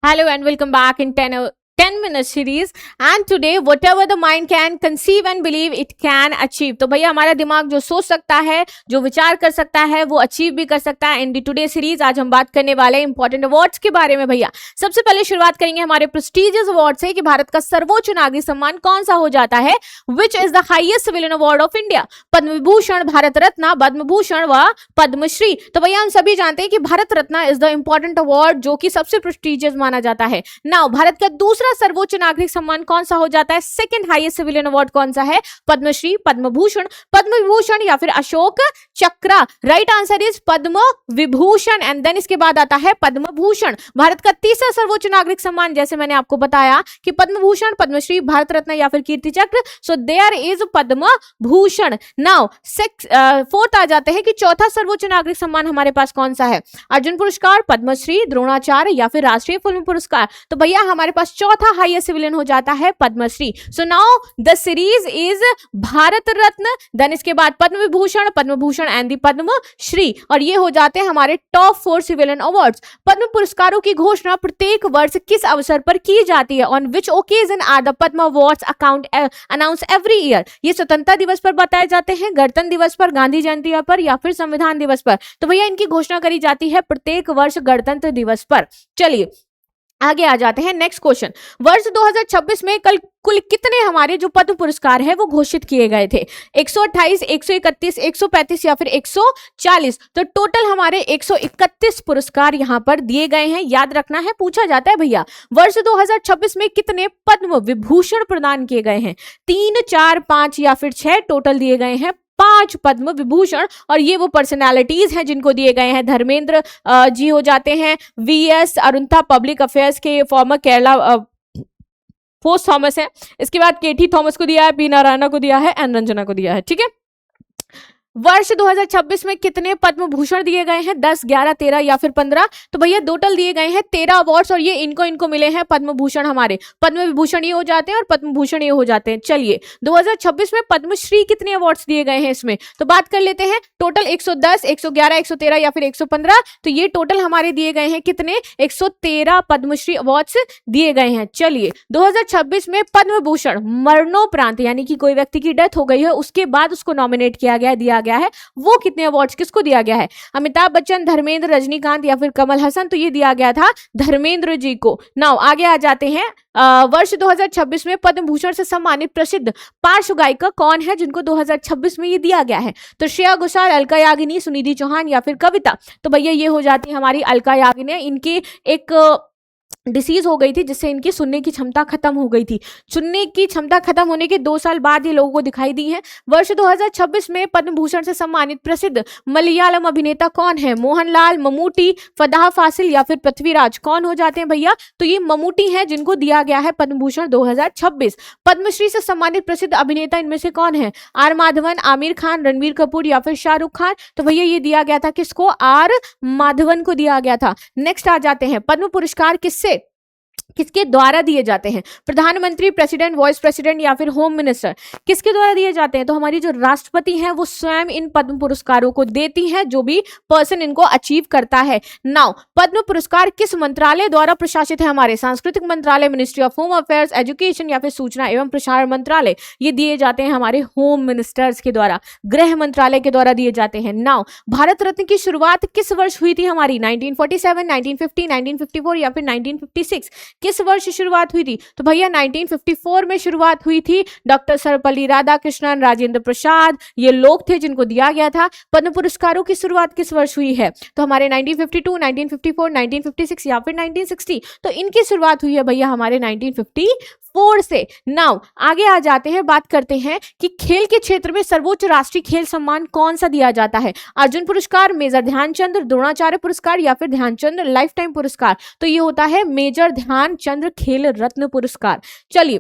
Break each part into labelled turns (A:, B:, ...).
A: Hello and welcome back in 10 minute series. And today whatever the mind can conceive and believe it can achieve. तो भैया हमारा दिमाग जो सोच सकता है, जो विचार कर सकता है, वो अचीव भी कर सकता है. एंड टुडे सीरीज आज हम बात करने वाले हैं इंपॉर्टेंट अवार्ड्स के बारे में. भैया सबसे पहले शुरुआत करेंगे हमारे प्रेस्टिजियस अवार्ड से कि भारत का सर्वोच्च नागरिक सम्मान कौन सा हो जाता है. Which is the highest civilian award of India. Padma Vibhushan, Bharat Ratna, Padma Bhushan व पद्मश्री. तो भैया हम सभी जानते हैं कि Bharat Ratna is the important award जो कि सबसे प्रेस्टिजियस माना जाता है. नाउ भारत का दूसरा सर्वोच्च नागरिक सम्मान कौन सा हो जाता है, सेकंड हाईएस्ट सिविलियन अवार्ड कौन सा है, पद्मश्री, पद्म भूषण, पद्म विभूषण या फिर Ashok Chakra. Right answer is Padma Vibhushan. And then इसके बाद आता है पद्म भूषण. भारत का तीसरा सर्वोच्च नागरिक सम्मान जैसे मैंने आपको बताया कि पद्म भूषण, पद्मश्री, भारत रत्न या फिर Kirti Chakra. So there is Padma Bhushan. Now fourth आ जाते हैं कि चौथा सर्वोच्च नागरिक सम्मान हमारे पास कौन सा है, अर्जुन पुरस्कार, पद्मश्री, द्रोणाचार्य या फिर राष्ट्रीय फिल्म पुरस्कार. तो भैया हमारे पास चौथा हाईएस्ट सिविलियन हो जाता है Padma Shri. So now the series is Bharat Ratna, then इसके बाद पद्म विभूषण, पद्म भूषण एंड दी पद्मश्री. और ये हो जाते हैं हमारे टॉप 4 सिविलियन अवार्ड्स. पद्म पुरस्कारों की घोषणा प्रत्येक वर्ष किस अवसर पर की जाती है. On which occasion are the Padma awards announce every year. ये स्वतंत्रता दिवस पर बताए जाते हैं, गणतंत्र दिवस पर, गांधी जयंती पर या फिर संविधान दिवस पर. तो भैया इनकी घोषणा करी जाती है प्रत्येक वर्ष गणतंत्र दिवस पर. चलिए आगे आ जाते हैं. नेक्स्ट क्वेश्चन, वर्ष 2026 में कुल कितने हमारे जो पद्म पुरस्कार है वो घोषित किए गए थे. 128, 131, 135 या फिर 140. तो टोटल हमारे 131 पुरस्कार यहाँ पर दिए गए हैं. याद रखना है, पूछा जाता है भैया वर्ष 2026 में कितने पद्म विभूषण प्रदान किए गए हैं. 3, 4, 5 या फिर 6 टोटल दिए गए हैं 5 पद्म विभूषण. और ये वो पर्सनालिटीज हैं जिनको दिए गए हैं. धर्मेंद्र जी हो जाते हैं, वीएस अरुणा पब्लिक अफेयर्स के फॉर्मर केरला पोस्ट थॉमस है. इसके बाद केटी थॉमस को दिया है, पी नारायणा को दिया है, एन रंजना को दिया है. ठीक है. वर्ष 2026 में कितने पद्म भूषण दिए गए हैं, 10, 11, 13 या फिर 15. तो भैया टोटल दिए गए हैं 13 अवार्ड्स. और ये इनको मिले हैं पद्म भूषण. हमारे पद्म विभूषण ये हो जाते हैं और पद्म भूषण ये हो जाते हैं. चलिए 2026 में पद्मश्री कितने अवार्ड्स दिए गए हैं इसमें तो बात कर लेते हैं. टोटल 110, 111, 113 या फिर 115. तो ये टोटल हमारे दिए गए हैं कितने, 113 पद्मश्री अवार्ड्स दिए गए हैं. चलिए 2026 में पद्म भूषण मरणोपरांत यानी कि कोई व्यक्ति की डेथ हो गई है उसके बाद उसको नॉमिनेट किया गया, दिया गया है. वो कितने अवार्ड्स किसको दिया गया है, अमिताभ बच्चन, धर्मेंद्र, रजनीकांत या फिर कमल हसन. तो ये दिया गया था धर्मेंद्र जी को. नाउ आगे आ जाते हैं. वर्ष 2026 में पद्म भूषण से सम्मानित प्रसिद्ध पार्श्व गायिका कौन है जिनको 2026 में ये दिया गया है. तो श्रेया घोषाल, अलका याग्निक, सुनिधि चौहान या फिर कविता. तो भैया ये हो जाती है हमारी अलका याग्निक. इनकी एक डिसीज हो गई थी जिससे इनकी सुनने की क्षमता खत्म हो गई थी. सुनने की क्षमता खत्म होने के 2 साल बाद ये लोगों को दिखाई दी है. वर्ष 2026 में पद्म भूषण से सम्मानित प्रसिद्ध मलयालम अभिनेता कौन है, मोहनलाल, ममूटी, फदाह फासिल या फिर पृथ्वीराज. कौन हो जाते हैं भैया, तो ये ममूटी है जिनको दिया गया है पद्म भूषण 2026. पद्मश्री से सम्मानित प्रसिद्ध अभिनेता इनमें से कौन है, आर माधवन, आमिर खान, रणबीर कपूर या फिर शाहरुख खान. तो भैया ये दिया गया था किसको, आर माधवन को दिया गया था. नेक्स्ट आ जाते हैं, पद्म पुरस्कार किसके द्वारा दिए जाते हैं, प्रधानमंत्री, प्रेसिडेंट, वाइस प्रेसिडेंट या फिर होम मिनिस्टर. किसके द्वारा दिए जाते हैं, तो हमारी जो राष्ट्रपति हैं वो स्वयं इन पद्म पुरस्कारों को देती हैं जो भी पर्सन इनको अचीव करता है. नाउ पद्म पुरस्कार किस मंत्रालय द्वारा प्रशासित है, हमारे सांस्कृतिक मंत्रालय, ministry of home affairs, education या फिर सूचना एवं प्रसारण मंत्रालय. ये दिए जाते हैं हमारे होम मिनिस्टर्स के द्वारा, गृह मंत्रालय के द्वारा दिए जाते हैं. नाउ भारत रत्न की शुरुआत किस वर्ष हुई थी हमारी, 1947, 1950, 1954 या फिर 1956. किस वर्ष शुरुआत हुई थी, तो भैया 1954 में शुरुआत हुई थी. डॉक्टर सर्वपल्ली राधाकृष्णन, राजेंद्र प्रसाद ये लोग थे जिनको दिया गया था. पद्म पुरस्कारों की शुरुआत किस वर्ष हुई है, तो हमारे 1952, 1954, 1956 या फिर 1960. तो इनकी शुरुआत हुई है भैया हमारे 1954 से. नाउ आगे आ जाते हैं, बात करते हैं कि खेल के क्षेत्र में सर्वोच्च राष्ट्रीय खेल सम्मान कौन सा दिया जाता है, अर्जुन पुरस्कार, मेजर ध्यानचंद, द्रोणाचार्य पुरस्कार या फिर ध्यानचंद लाइफ टाइम पुरस्कार. तो ये होता है मेजर ध्यानचंद खेल रत्न पुरस्कार. चलिए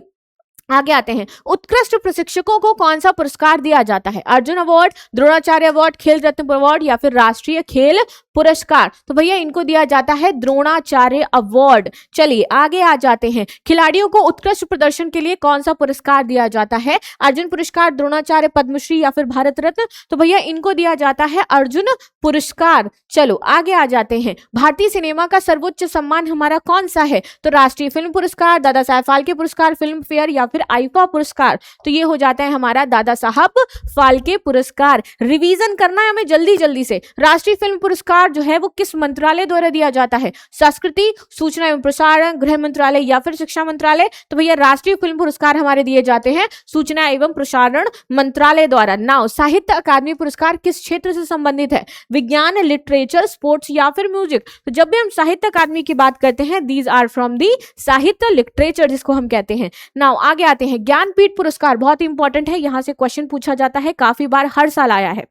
A: आगे आते हैं, उत्कृष्ट प्रशिक्षकों को कौन सा पुरस्कार दिया जाता है, अर्जुन अवार्ड, द्रोणाचार्य अवार्ड, खेल रत्न अवार्ड या फिर राष्ट्रीय खेल पुरस्कार, तो भैया इनको दिया जाता है द्रोणाचार्य अवार्ड। चलिए आगे आ जाते हैं, खिलाड़ियों को उत्कृष्ट प्रदर्शन के लिए कौन सा पुरस्कार दिया जाता है? अर्जुन पुरस्कार, द्रोणाचार्य, पद्मश्री या फिर भारत रत्न? तो भैया इनको दिया जाता है अर्जुन पुरस्कार। चलो आगे आ जाते हैं, भारतीय सिनेमा का सर्वोच्च सम्मान हमारा कौन सा है? तो राष्ट्रीय फिल्म पुरस्कार, दादा साहब फाल्के पुरस्कार, फिल्म फेयर या फिर आईफा पुरस्कार? तो ये हो जाता है हमारा दादा साहब फाल्के पुरस्कार। रिवीजन करना है हमें जल्दी जल्दी से। राष्ट्रीय फिल्म पुरस्कार जो है वो किस मंत्रालय द्वारा दिया जाता है? संस्कृति, सूचना एवं प्रसारण, गृह मंत्रालय या फिर शिक्षा मंत्रालय? तो भैया राष्ट्रीय फिल्म पुरस्कार हमारे दिए जाते हैं सूचना एवं प्रसारण मंत्रालय द्वारा। नाउ साहित्य अकादमी पुरस्कार किस क्षेत्र से संबंधित है? विज्ञान, लिटरेचर, स्पोर्ट्स या फिर म्यूजिक? तो जब भी हम साहित्य अकादमी की बात करते हैं, दीज आर फ्रॉम दी साहित्य, लिटरेचर जिसको हम कहते हैं। नाउ आगे आते हैं, ज्ञानपीठ पुरस्कार बहुत इंपॉर्टेंट है, यहां से क्वेश्चन पूछा जाता है, काफी बार हर साल आया है,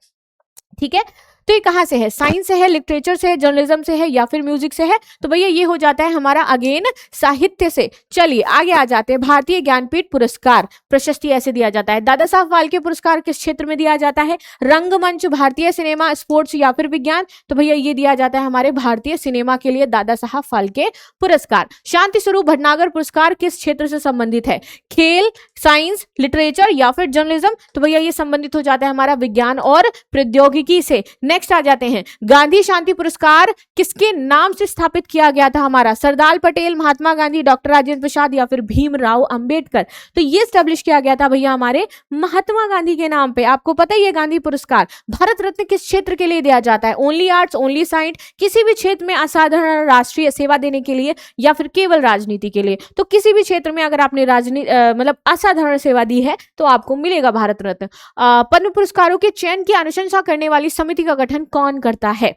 A: ठीक है। तो ये कहाँ से है? साइंस से है, लिटरेचर से है, जर्नलिज्म से है या फिर म्यूजिक से है? तो भैया ये हो जाता है हमारा अगेन साहित्य से। चलिए आगे आ जाते हैं, भारतीय ज्ञानपीठ पुरस्कार प्रशस्ति ऐसे दिया जाता है। दादा साहब फाल्के पुरस्कार किस क्षेत्र में दिया जाता है? रंगमंच, भारतीय सिनेमा, स्पोर्ट्स या फिर विज्ञान? तो भैया ये दिया जाता है हमारे भारतीय सिनेमा के लिए दादा साहब फाल्के पुरस्कार। शांति स्वरूप भटनागर पुरस्कार किस क्षेत्र से संबंधित है? खेल, साइंस, लिटरेचर या फिर जर्नलिज्म? तो भैया ये संबंधित हो जाता है हमारा विज्ञान और प्रौद्योगिकी से। नेक्स्ट आ जाते हैं, गांधी शांति पुरस्कार किसके नाम से स्थापित किया गया था हमारा? सरदार पटेल, महात्मा गांधी, डॉक्टर राजेंद्र प्रसाद या फिर भीमराव अंबेडकर? तो ये स्टैब्लिश किया गया था भैया हमारे महात्मा गांधी के नाम पे। आपको पता ही है गांधी पुरस्कार। भारत रत्न किस क्षेत्र के लिए दिया जाता है? ओनली आर्ट्स, ओनली साइंस, किसी भी क्षेत्र में असाधारण राष्ट्रीय सेवा देने के लिए या फिर केवल राजनीति के लिए? तो किसी भी क्षेत्र में अगर आपने मतलब असाधारण सेवा दी है तो आपको मिलेगा भारत रत्न। पद्म पुरस्कारों के चयन की अनुशंसा करने वाली समिति का गठन कौन करता है?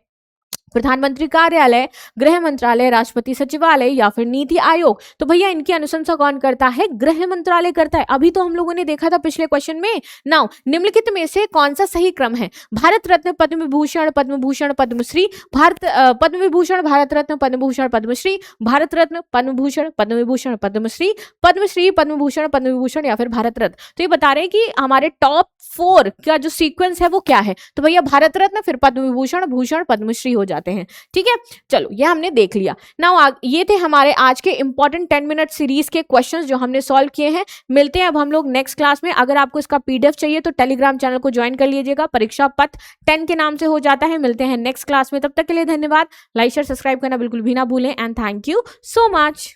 A: प्रधानमंत्री कार्यालय, गृह मंत्रालय, राष्ट्रपति सचिवालय या फिर नीति आयोग? तो भैया इनकी अनुशंसा कौन करता है? गृह मंत्रालय करता है। अभी तो हम लोगों ने देखा था पिछले क्वेश्चन में। नाउ निम्नलिखित में से कौन सा सही क्रम है? भारत रत्न, पद्म विभूषण, पद्मभूषण, पद्मश्री, पद्म विभूषण, भारत रत्न, पद्मभूषण, पद्मश्री, भारत रत्न, पद्मभूषण, पद्म विभूषण, पद्मश्री, पद्मश्री, पद्मभूषण, पद्म विभूषण या फिर भारत रत्न? तो ये बता रहे हैं कि हमारे टॉप 4 का जो सीक्वेंस है वो क्या है? तो भैया भारत रत्न, फिर पद्म विभूषण, भूषण, पद्मश्री हो जाते हैं, ठीक है। चलो ये हमने देख लिया। नाउ ये थे हमारे आज के इंपॉर्टेंट 10 मिनट सीरीज के क्वेश्चंस जो हमने सॉल्व किए हैं। मिलते हैं अब हम लोग नेक्स्ट क्लास में। अगर आपको इसका पीडीएफ चाहिए तो टेलीग्राम चैनल को ज्वाइन कर लीजिएगा, परीक्षा पथ 10 के नाम से हो जाता है। मिलते हैं नेक्स्ट क्लास में, तब तक के लिए धन्यवाद। लाइक शेयर सब्सक्राइब करना बिल्कुल भी ना भूलें and thank you so much.